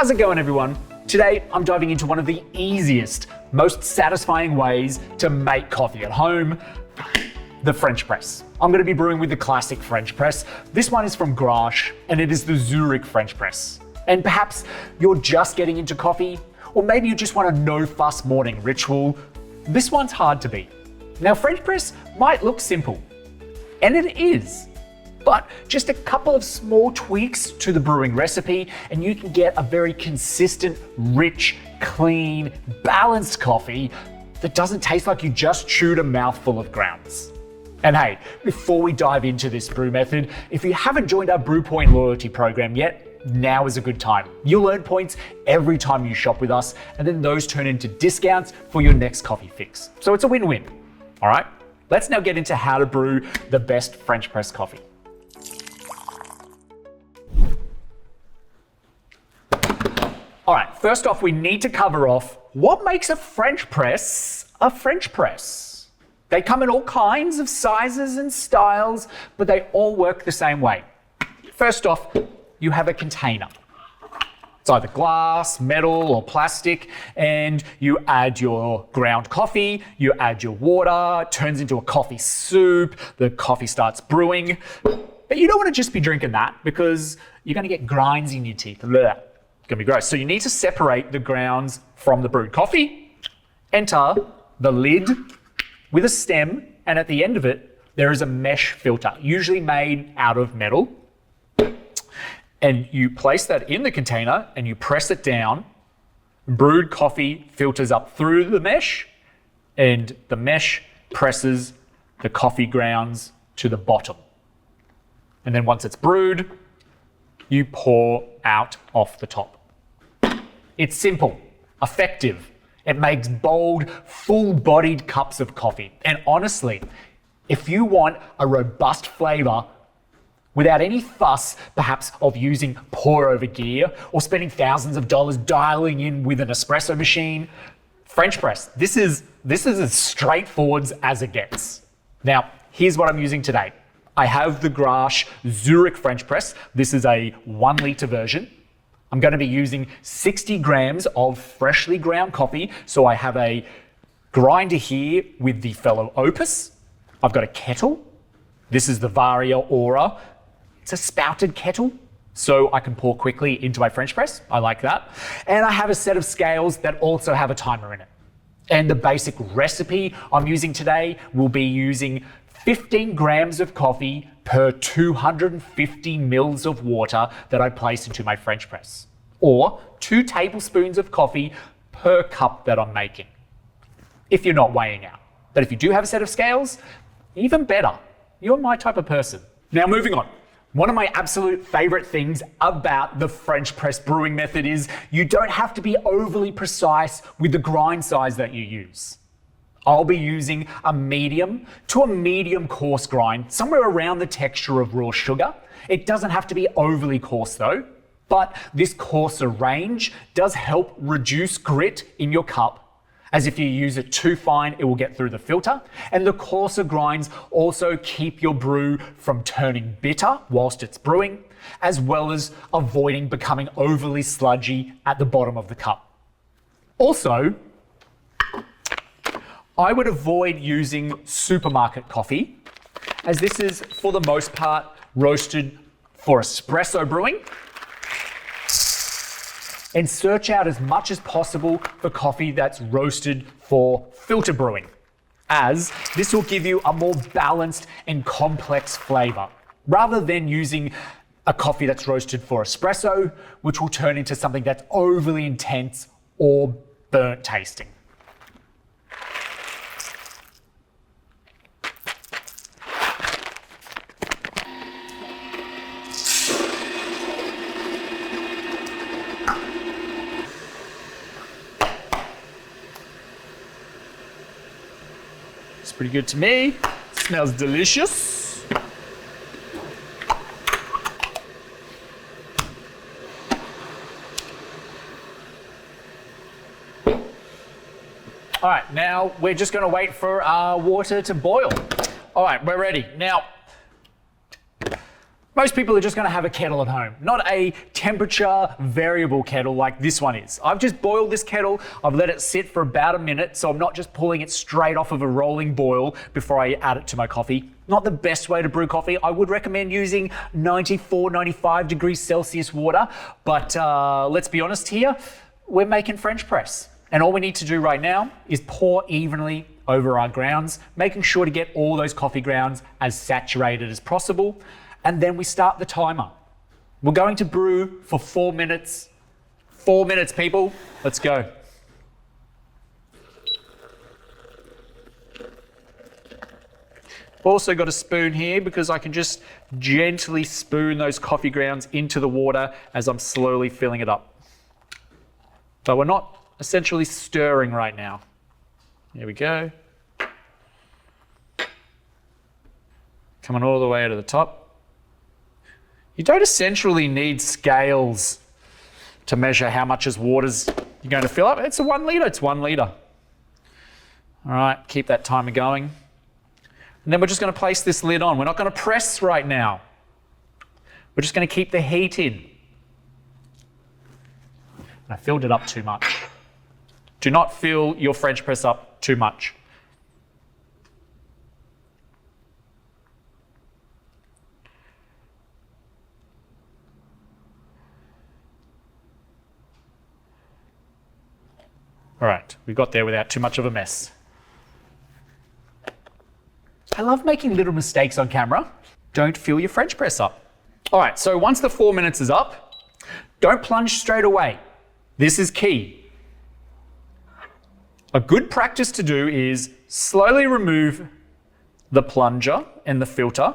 How's it going, everyone? Today, I'm diving into one of the easiest, most satisfying ways to make coffee at home, the French press. I'm going to be brewing with the classic French press. This one is from Grosche, and it is the Zurich French Press. And perhaps you're just getting into coffee, or maybe you just want a no-fuss morning ritual. This one's hard to beat. Now, French press might look simple, and it is. But just a couple of small tweaks to the brewing recipe and you can get a very consistent, rich, clean, balanced coffee that doesn't taste like you just chewed a mouthful of grounds. And hey, before we dive into this brew method, if you haven't joined our BrewPoint loyalty program yet, now is a good time. You'll earn points every time you shop with us, and then those turn into discounts for your next coffee fix. So it's a win-win. All right, let's now get into how to brew the best French press coffee. All right, first off, we need to cover off what makes a French press a French press. They come in all kinds of sizes and styles, but they all work the same way. First off, you have a container. It's either glass, metal, or plastic, and you add your ground coffee, you add your water, it turns into a coffee soup, the coffee starts brewing. But you don't want to just be drinking that because you're going to get grinds in your teeth. Blech. It's gonna be gross. So you need to separate the grounds from the brewed coffee, enter the lid with a stem, and at the end of it, there is a mesh filter, usually made out of metal. And you place that in the container and you press it down. Brewed coffee filters up through the mesh, and the mesh presses the coffee grounds to the bottom. And then once it's brewed, you pour out off the top. It's simple, effective. It makes bold, full-bodied cups of coffee. And honestly, if you want a robust flavor without any fuss, perhaps of using pour-over gear or spending thousands of dollars dialing in with an espresso machine, French press, this is as straightforward as it gets. Now, here's what I'm using today. I have the Grosche Zurich French Press. This is a 1 liter version. I'm going to be using 60 grams of freshly ground coffee. So I have a grinder here with the fellow Opus. I've got a kettle. This is the Varia Aura. It's a spouted kettle, so I can pour quickly into my French press. I like that. And I have a set of scales that also have a timer in it. And the basic recipe I'm using today will be using 15 grams of coffee per 250 mils of water that I place into my French press, or 2 tablespoons of coffee per cup that I'm making, if you're not weighing out. But if you do have a set of scales, even better. You're my type of person. Now moving on. One of my absolute favorite things about the French press brewing method is you don't have to be overly precise with the grind size that you use. I'll be using a medium to a medium coarse grind, somewhere around the texture of raw sugar. It doesn't have to be overly coarse though, but this coarser range does help reduce grit in your cup, as if you use it too fine, it will get through the filter. And the coarser grinds also keep your brew from turning bitter whilst it's brewing, as well as avoiding becoming overly sludgy at the bottom of the cup. Also, I would avoid using supermarket coffee, as this is, for the most part, roasted for espresso brewing. And search out as much as possible for coffee that's roasted for filter brewing, as this will give you a more balanced and complex flavor, rather than using a coffee that's roasted for espresso, which will turn into something that's overly intense or burnt tasting. It's pretty good to me. Smells delicious. All right, now we're just gonna wait for our water to boil. All right, we're ready. Now, Most people are just going to have a kettle at home, not a temperature variable kettle like this one is. I've just boiled this kettle. I've let it sit for about a minute, so I'm not just pulling it straight off of a rolling boil before I add it to my coffee. Not the best way to brew coffee. I would recommend using 94, 95 degrees Celsius water, but let's be honest here, we're making French press. And all we need to do right now is pour evenly over our grounds, making sure to get all those coffee grounds as saturated as possible. And then we start the timer. We're going to brew for 4 minutes. 4 minutes, people. Let's go. Also got a spoon here because I can just gently spoon those coffee grounds into the water as I'm slowly filling it up. But we're not essentially stirring right now. Here we go. Coming all the way to the top. You don't essentially need scales to measure how much water's you're going to fill up. It's a 1 litre, it's 1 litre. All right, keep that timer going. And then we're just going to place this lid on. We're not going to press right now. We're just going to keep the heat in. I filled it up too much. Do not fill your French press up too much. All right, we got there without too much of a mess. I love making little mistakes on camera. Don't fill your French press up. All right, so once the 4 minutes is up, don't plunge straight away. This is key. A good practice to do is slowly remove the plunger and the filter,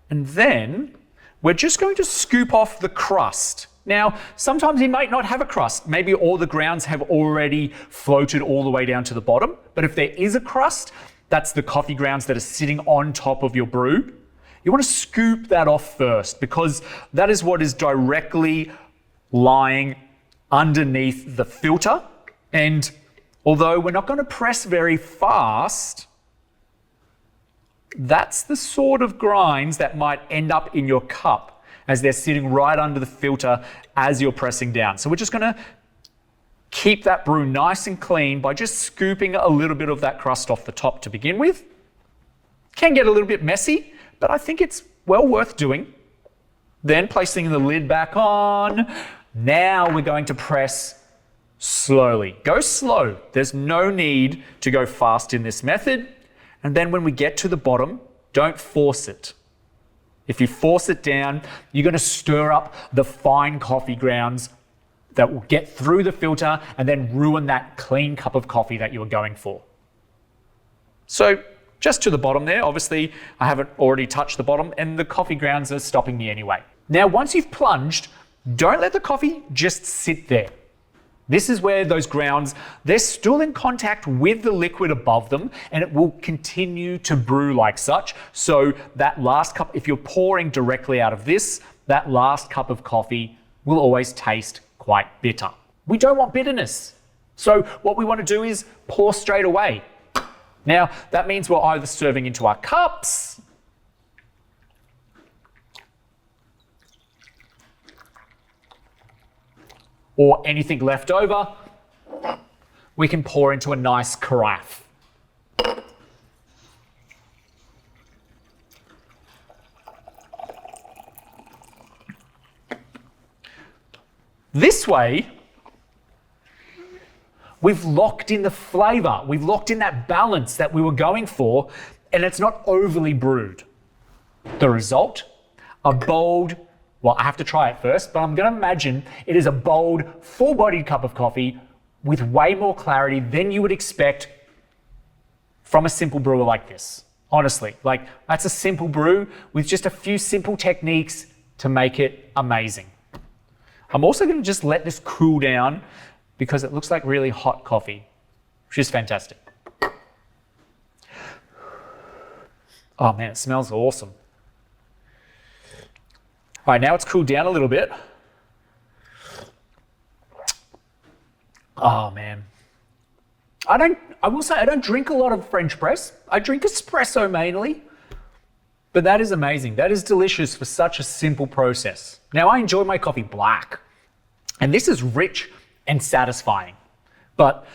and then we're just going to scoop off the crust. Now, sometimes you might not have a crust. Maybe all the grounds have already floated all the way down to the bottom. But if there is a crust, that's the coffee grounds that are sitting on top of your brew. You want to scoop that off first because that is what is directly lying underneath the filter. And although we're not going to press very fast, that's the sort of grinds that might end up in your cup as they're sitting right under the filter as you're pressing down. So we're just gonna keep that brew nice and clean by just scooping a little bit of that crust off the top to begin with. Can get a little bit messy, but I think it's well worth doing. Then placing the lid back on. Now we're going to press slowly. Go slow. There's no need to go fast in this method. And then when we get to the bottom, don't force it. If you force it down, you're going to stir up the fine coffee grounds that will get through the filter and then ruin that clean cup of coffee that you were going for. So just to the bottom there, obviously I haven't already touched the bottom and the coffee grounds are stopping me anyway. Now, once you've plunged, don't let the coffee just sit there. This is where those grounds, they're still in contact with the liquid above them and it will continue to brew like such. So that last cup, if you're pouring directly out of this, that last cup of coffee will always taste quite bitter. We don't want bitterness. So what we want to do is pour straight away. Now, that means we're either serving into our cups, or anything left over, we can pour into a nice carafe. This way, we've locked in the flavor, we've locked in that balance that we were going for, and it's not overly brewed. The result, a bold, well, I have to try it first, but I'm going to imagine it is a bold, full-bodied cup of coffee with way more clarity than you would expect from a simple brewer like this. Honestly, like that's a simple brew with just a few simple techniques to make it amazing. I'm also going to just let this cool down because it looks like really hot coffee, which is fantastic. Oh man, it smells awesome. All right, now it's cooled down a little bit. Oh man. I will say I don't drink a lot of French press. I drink espresso mainly. But that is amazing. That is delicious for such a simple process. Now, I enjoy my coffee black, and this is rich and satisfying. But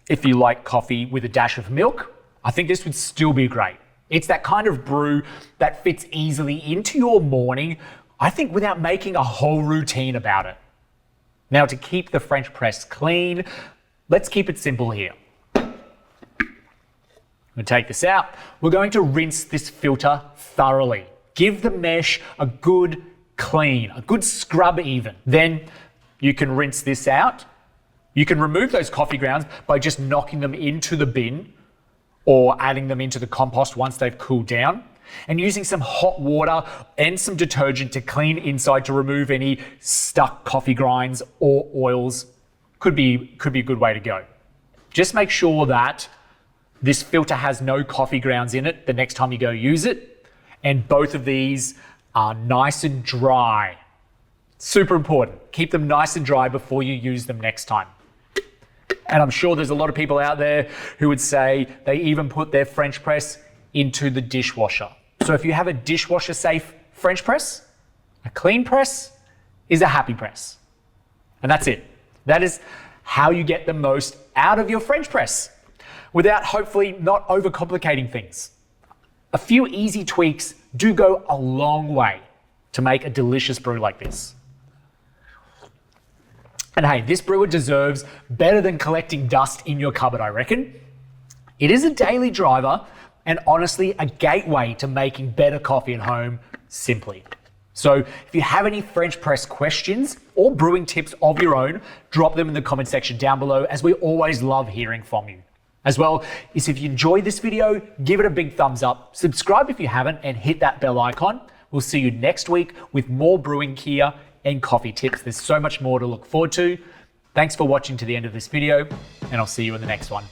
if you like coffee with a dash of milk, I think this would still be great. It's that kind of brew that fits easily into your morning, I think, without making a whole routine about it. Now, to keep the French press clean, let's keep it simple here. I'm going to take this out. We're going to rinse this filter thoroughly. Give the mesh a good clean, a good scrub even. Then you can rinse this out. You can remove those coffee grounds by just knocking them into the bin or adding them into the compost once they've cooled down, and using some hot water and some detergent to clean inside to remove any stuck coffee grinds or oils could be a good way to go. Just make sure that this filter has no coffee grounds in it the next time you go use it, and both of these are nice and dry. Super important. Keep them nice and dry before you use them next time. And I'm sure there's a lot of people out there who would say they even put their French press into the dishwasher. So if you have a dishwasher safe French press, a clean press is a happy press. And that's it. That is how you get the most out of your French press without hopefully not overcomplicating things. A few easy tweaks do go a long way to make a delicious brew like this. And hey, this brewer deserves better than collecting dust in your cupboard, I reckon. It is a daily driver and honestly a gateway to making better coffee at home simply. So if you have any French press questions or brewing tips of your own, drop them in the comment section down below, as we always love hearing from you. As well, is if you enjoyed this video, give it a big thumbs up, subscribe if you haven't, and hit that bell icon. We'll see you next week with more brewing gear and coffee tips. There's so much more to look forward to. Thanks for watching to the end of this video, and I'll see you in the next one.